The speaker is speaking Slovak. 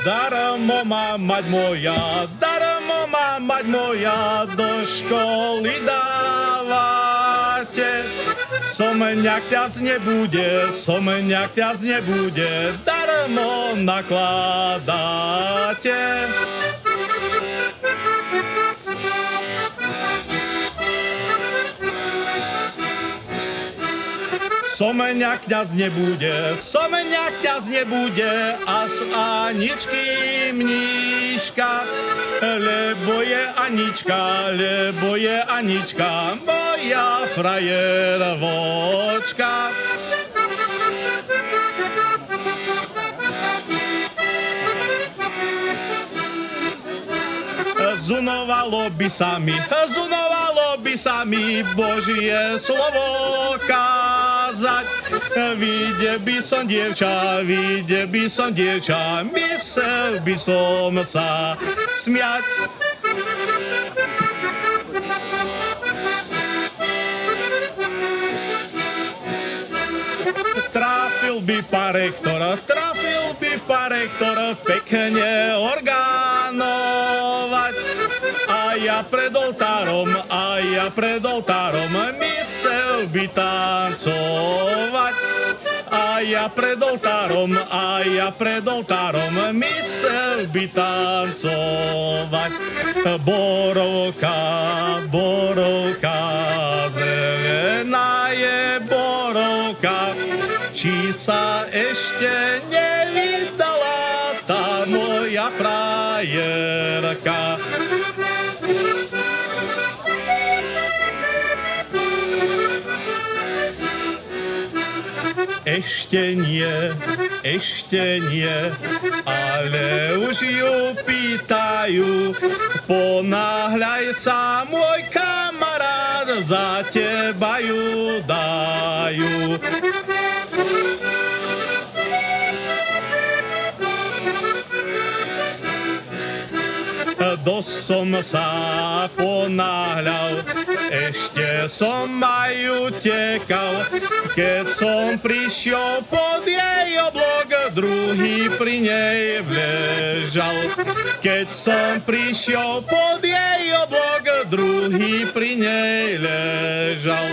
Darmo ma mať moja, do školy dávate. Someňa kňaz nebude, darmo nakladáte. Someňa kňaz nebude, as Aničky mníška, lebo je Anička, moja frajerovočka. Zunovalo by sa mi Božie slovo kázať. Vidie by som dievča, mysel by som sa smiať. Trafil by pán rektor pekne orgánovať. A ja pred oltárom mysel by tancovať. A ja pred oltárom mysel by tancovať. Borovka, zelená je borovka, či sa ešte nevydala tá moja frajerka. Ešte nie, ale už ju pýtajú. Ponáhľaj sa, môj kamarát, za teba ju dajú. Dosť som sa ponáhľal, ešte som aj utekal. Keď som prišiel pod jej oblok, druhý pri nej vležal. Keď som prišiel pod jej oblok, druhý pri nej ležal.